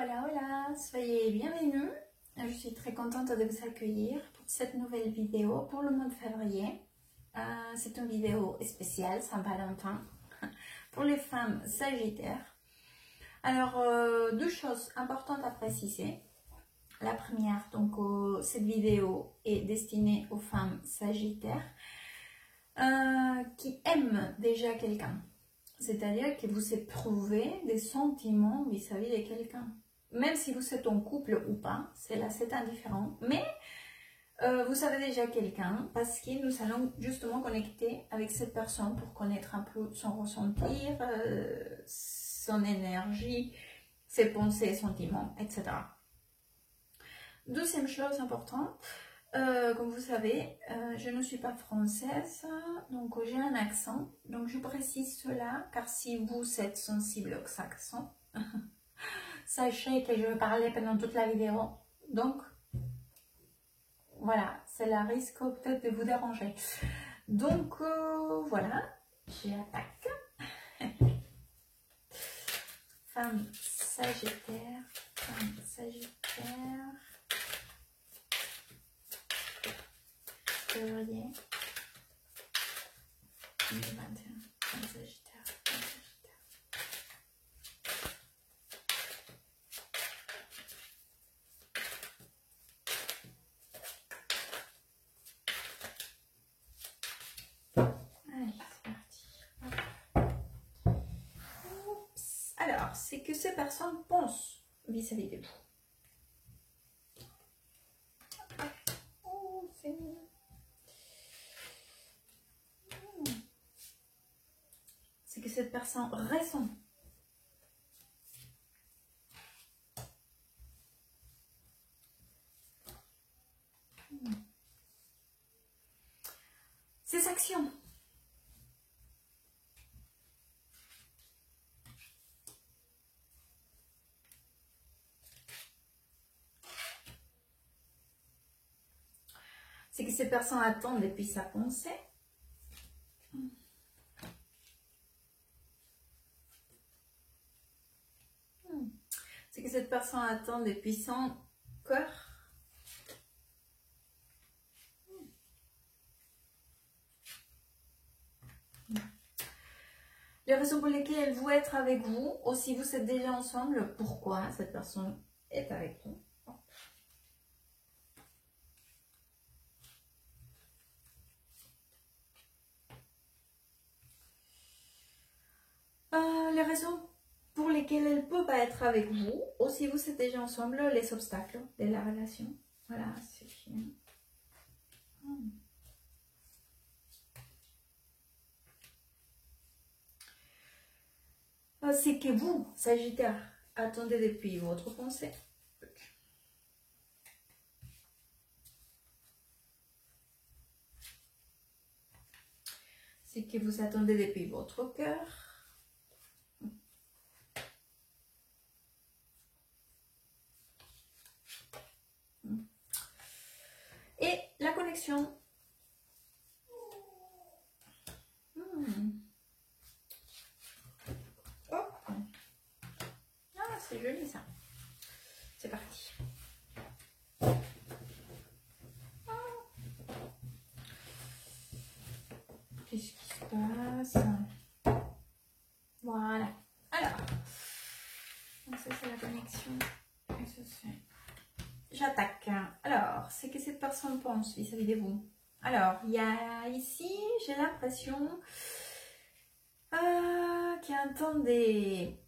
Hola, hola, soyez bienvenus. Je suis très contente de vous accueillir pour cette nouvelle vidéo pour le mois de février. C'est une vidéo spéciale, Saint-Valentin, pour les femmes sagittaires. Alors, deux choses importantes à préciser. La première, donc, cette vidéo est destinée aux femmes sagittaires qui aiment déjà quelqu'un. C'est-à-dire que vous éprouvez des sentiments vis-à-vis de quelqu'un. Même si vous êtes en couple ou pas, c'est indifférent. Mais vous savez déjà quelqu'un parce que nous allons justement connecter avec cette personne pour connaître un peu son ressentir, son énergie, ses pensées, sentiments, etc. Deuxième chose importante, comme vous savez, je ne suis pas française, donc j'ai un accent. Donc je précise cela, car si vous êtes sensible aux accents, sachez que je vais parler pendant toute la vidéo. Donc, voilà, cela risque peut-être de vous déranger. Donc, voilà, j'attaque. Femme sagittaire, femme sagittaire. Février 2021, femme sagittaire, femme sagittaire. Allez, c'est parti. Oups. Alors, c'est que ces personnes pensent vis-à-vis de vous. Oh, c'est mignon. C'est que cette personne ressent. Ses actions. C'est que ces personnes attendent depuis sa pensée. C'est que cette personne attend depuis son cœur. Les raisons pour lesquelles elle veut être avec vous, ou si vous êtes déjà ensemble, pourquoi cette personne est avec vous. Les raisons pour lesquelles elle ne peut pas être avec vous, ou si vous êtes déjà ensemble, les obstacles de la relation. Voilà, c'est fini. C'est que vous, Sagittaire, attendez depuis votre pensée. C'est que vous attendez depuis votre cœur. Et la connexion. Oh. Ah, c'est joli ça. C'est parti. Qu'est-ce qui se passe? Voilà. Alors, donc ça c'est la connexion. Et ça c'est... J'attaque. Alors, c'est que cette personne pense vis-à-vis de vous. Alors, il y a ici, j'ai l'impression qu'il y a un temps des...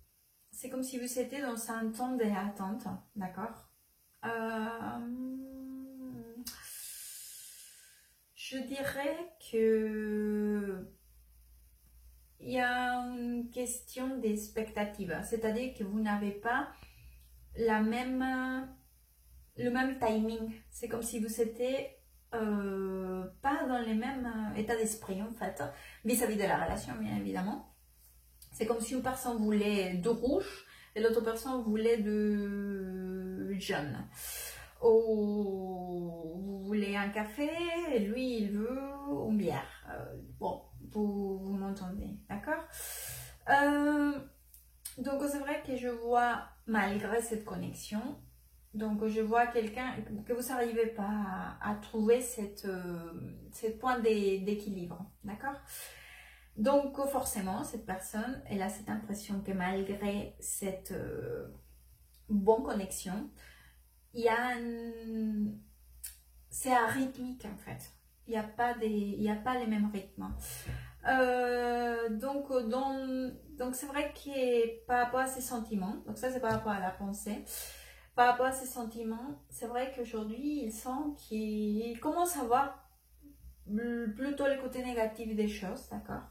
C'est comme si vous étiez dans un temps d'attente, d'accord? Je dirais que il y a une question d'expectative, c'est-à-dire que vous n'avez pas le même timing. C'est comme si vous étiez pas dans le même état d'esprit en fait, vis-à-vis de la relation bien évidemment. C'est comme si une personne voulait de rouge et l'autre personne voulait de jaune. Ou vous voulez un café et lui il veut une bière. Bon, vous m'entendez, d'accord? Donc c'est vrai que je vois, malgré cette connexion, donc je vois quelqu'un que vous n'arrivez pas à trouver cette point d'équilibre, d'accord? Donc forcément, cette personne, elle a cette impression que malgré cette bonne connexion, il y a c'est arythmique en fait. Il n'y a pas les mêmes rythmes. Donc c'est vrai que par rapport à ses sentiments, donc ça c'est par rapport à la pensée, par rapport à ses sentiments, c'est vrai qu'aujourd'hui il sent qu'il commence à voir plutôt les côtés négatifs des choses, d'accord?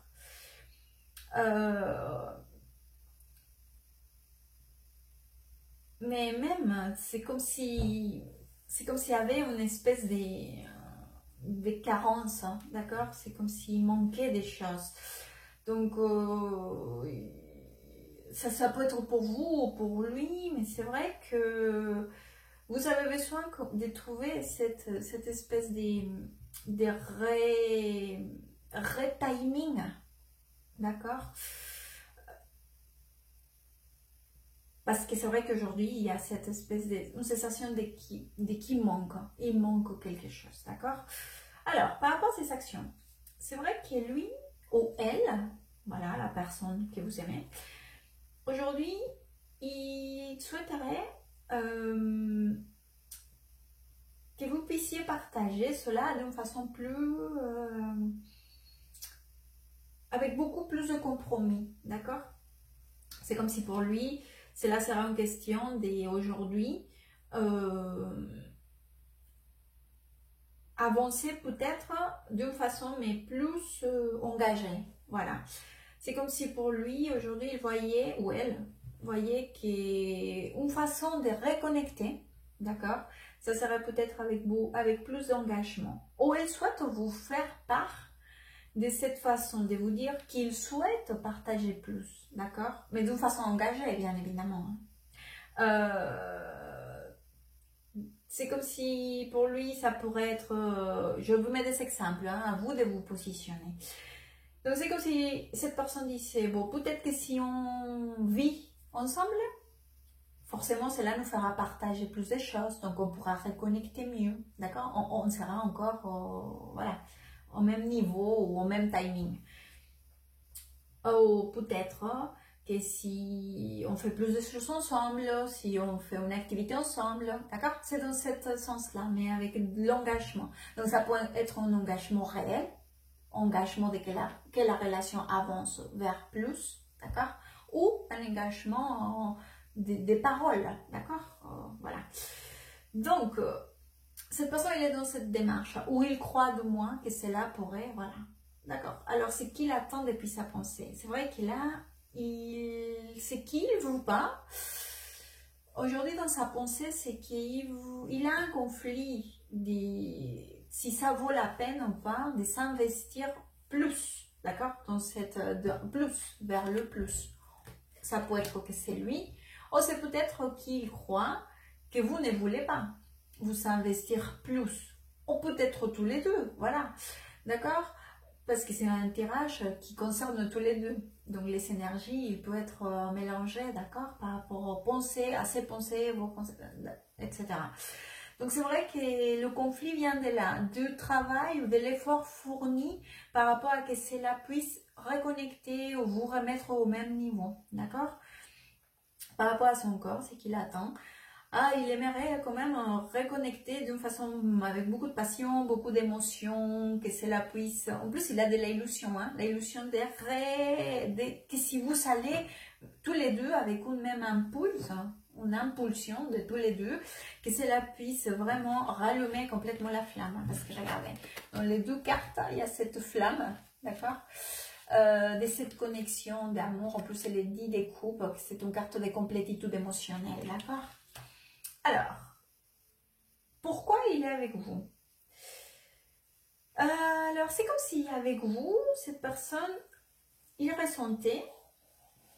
Mais même, c'est comme s'il y avait une espèce de carence, hein, d'accord? C'est comme s'il manquait des choses. Donc, ça peut être pour vous ou pour lui, mais c'est vrai que vous avez besoin de trouver cette espèce de timing, d'accord? Parce que c'est vrai qu'aujourd'hui, il y a cette espèce une sensation de qui manque. Il manque quelque chose, d'accord? Alors, par rapport à ces actions, c'est vrai que lui ou elle, voilà, la personne que vous aimez, aujourd'hui, il souhaiterait que vous puissiez partager cela d'une façon avec beaucoup plus de compromis, d'accord? C'est comme si pour lui, cela sera une question d'aujourd'hui avancer peut-être d'une façon mais plus engagée. Voilà. C'est comme si pour lui, aujourd'hui, il voyait, ou elle, voyait qu'une façon de reconnecter, d'accord, ça serait peut-être avec vous, avec plus d'engagement. Ou elle souhaite vous faire part de cette façon de vous dire qu'il souhaite partager plus, d'accord? Mais d'une façon engagée, bien évidemment. C'est comme si pour lui, ça pourrait être... je vous mets des exemples, hein, à vous de vous positionner. Donc c'est comme si cette personne disait, bon, peut-être que si on vit ensemble, forcément cela nous fera partager plus de choses, donc on pourra reconnecter mieux, d'accord? On sera encore, voilà, au même niveau ou au même timing. Ou peut-être que si on fait plus de choses ensemble, si on fait une activité ensemble, d'accord? C'est dans ce sens-là, mais avec de l'engagement. Donc ça peut être un engagement réel, engagement de que la relation avance vers plus, d'accord? Ou un engagement des paroles, d'accord? Voilà. Donc, cette personne, elle est dans cette démarche où il croit de moins que cela pourrait, voilà. D'accord. Alors, c'est qu'il attend depuis sa pensée. C'est vrai qu'il a, c'est qu'il ne veut pas. Aujourd'hui, dans sa pensée, c'est qu'il a un conflit si ça vaut la peine ou pas de s'investir plus, d'accord, dans plus, vers le plus. Ça peut être que c'est lui, ou c'est peut-être qu'il croit que vous ne voulez pas vous investir plus, ou peut-être tous les deux, voilà, d'accord, parce que c'est un tirage qui concerne tous les deux, donc les énergies, il peut être mélangé, d'accord, par rapport aux pensées, à ses pensées, vos pensées, etc. Donc c'est vrai que le conflit vient de là, du travail ou de l'effort fourni par rapport à que cela puisse reconnecter ou vous remettre au même niveau, d'accord? Par rapport à son corps, c'est qu'il attend. Ah, il aimerait quand même reconnecter d'une façon avec beaucoup de passion, beaucoup d'émotion, que cela puisse... En plus, il a de l'illusion, hein, l'illusion que si vous allez tous les deux avec une même impulse, hein, une impulsion de tous les deux, que cela puisse vraiment rallumer complètement la flamme. Parce que regardez, dans les deux cartes, il y a cette flamme, d'accord, de cette connexion d'amour. En plus, elle est dit des coupes, c'est une carte de complétitude émotionnelle, d'accord. Alors, pourquoi il est avec vous? Alors, c'est comme si avec vous, cette personne, il ressentait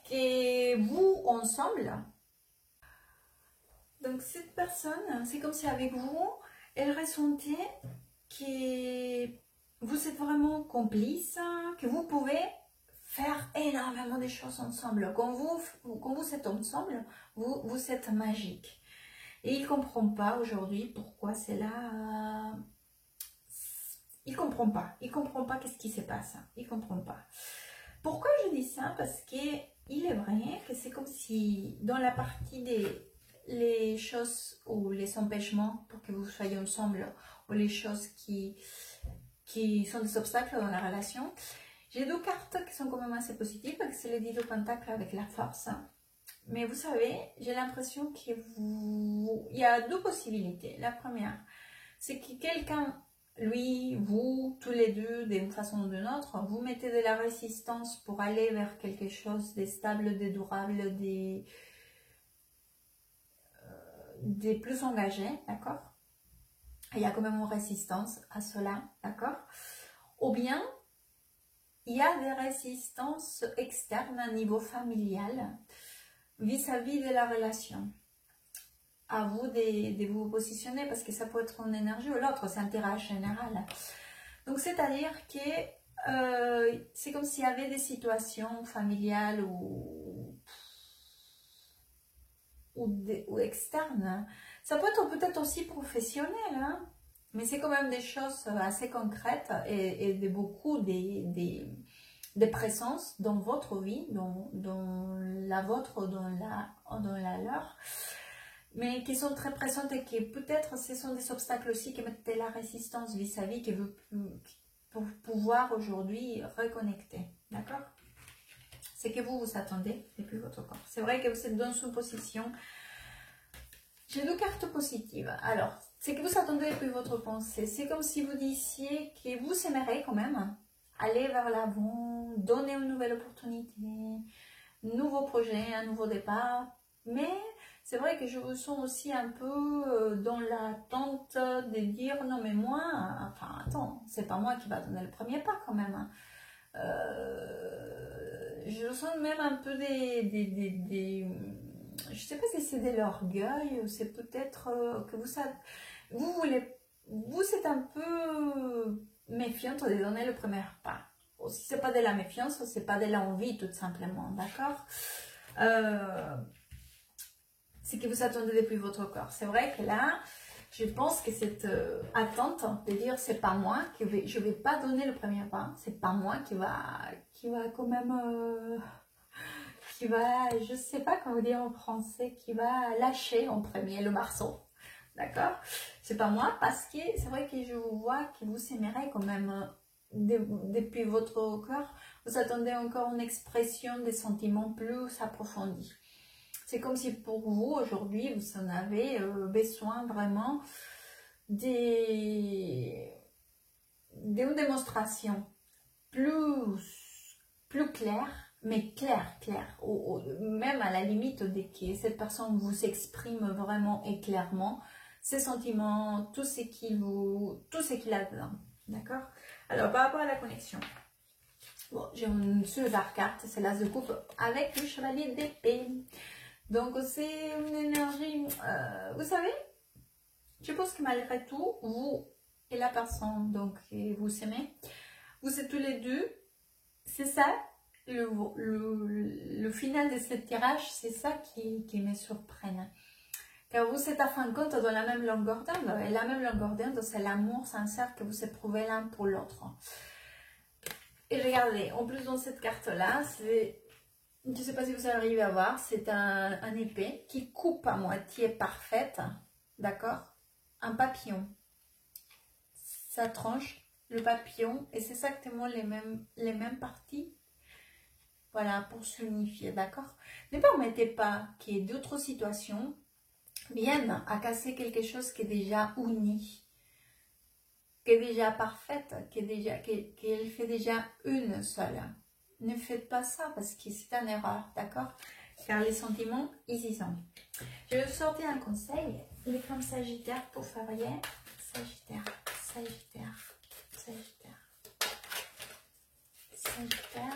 que vous, ensemble, donc cette personne, c'est comme si avec vous, elle ressentait que vous êtes vraiment complice, que vous pouvez faire énormément de choses ensemble. Quand vous êtes ensemble, vous êtes magique. Et il ne comprend pas aujourd'hui pourquoi c'est là. Il ne comprend pas. Il ne comprend pas qu'est-ce qui se passe. Il ne comprend pas. Pourquoi je dis ça? Parce qu'il est vrai que c'est comme si dans la partie des les choses ou les empêchements pour que vous soyez ensemble, ou les choses qui sont des obstacles dans la relation, j'ai deux cartes qui sont quand même assez positives, c'est le 10 de Pentacle avec la force. Mais vous savez, j'ai l'impression qu'il y a deux possibilités. La première, c'est que quelqu'un, lui, vous, tous les deux, d'une façon ou d'une autre, vous mettez de la résistance pour aller vers quelque chose de stable, de durable, des plus engagés, d'accord? Il y a quand même une résistance à cela, d'accord? Ou bien, il y a des résistances externes à niveau familial vis-à-vis de la relation. À vous de vous positionner parce que ça peut être une énergie ou l'autre, c'est un tirage général. Donc, c'est-à-dire que c'est comme s'il y avait des situations familiales ou externes. Ça peut être peut-être aussi professionnel, hein? Mais c'est quand même des choses assez concrètes et de beaucoup des présences dans votre vie, dans la vôtre, dans la leur, mais qui sont très présentes et qui peut-être ce sont des obstacles aussi qui mettent de la résistance vis-à-vis pour pouvoir aujourd'hui reconnecter, d'accord? C'est que vous attendez depuis votre corps. C'est vrai que vous êtes dans une position. J'ai deux cartes positives. Alors, c'est que vous attendez depuis votre pensée. C'est comme si vous disiez que vous aimeriez quand même aller vers l'avant, donner une nouvelle opportunité, un nouveau projet, un nouveau départ. Mais c'est vrai que je vous sens aussi un peu dans l'attente de dire non mais moi, enfin attends, c'est pas moi qui va donner le premier pas quand même. Je sens même un peu je sais pas si c'est de l'orgueil ou c'est peut-être que vous êtes un peu méfiante de donner le premier pas. Si c'est pas de la méfiance, c'est pas de l'envie tout simplement, d'accord? C'est que vous attendez depuis votre corps. C'est vrai que là, je pense que cette attente de dire c'est pas moi je vais pas donner le premier pas, c'est pas moi qui va quand même qui va, je sais pas comment dire en français, qui va lâcher en premier le morceau, d'accord? C'est pas moi parce que c'est vrai que je vous vois que vous aimeriez quand même depuis votre cœur, vous attendez encore une expression des sentiments plus approfondis. C'est comme si pour vous aujourd'hui vous en avez besoin vraiment d'une démonstration plus claire, mais claire, même à la limite de que cette personne vous exprime vraiment et clairement ses sentiments, tout ce qu'il a dedans, d'accord? Alors par rapport à la connexion, bon, j'ai une super carte, c'est l'As de coupe avec le chevalier d'épée. Donc c'est une énergie, vous savez, je pense que malgré tout, vous et la personne donc vous aimez, vous êtes tous les deux, c'est ça, le final de ce tirage, c'est ça qui me surprend. Car vous êtes à fin de compte dans la même longueur d'onde, et la même longueur d'onde, c'est l'amour sincère que vous éprouvez l'un pour l'autre. Et regardez, en plus dans cette carte-là, c'est... Je ne sais pas si vous arrivez à voir, c'est un épée qui coupe à moitié parfaite, d'accord? Un papillon. Ça tranche le papillon et c'est exactement les mêmes parties. Voilà, pour s'unifier, d'accord? Ne permettez pas qu'il y ait d'autres situations viennent à casser quelque chose qui est déjà uni, qui est déjà parfaite, qu'elle fait déjà une seule. Ne faites pas ça parce que c'est une erreur, d'accord? Car les sentiments, ils y sont. Je vais vous sortir un conseil. Les femmes Sagittaires pour février. Sagittaire, Sagittaire, Sagittaire, Sagittaire.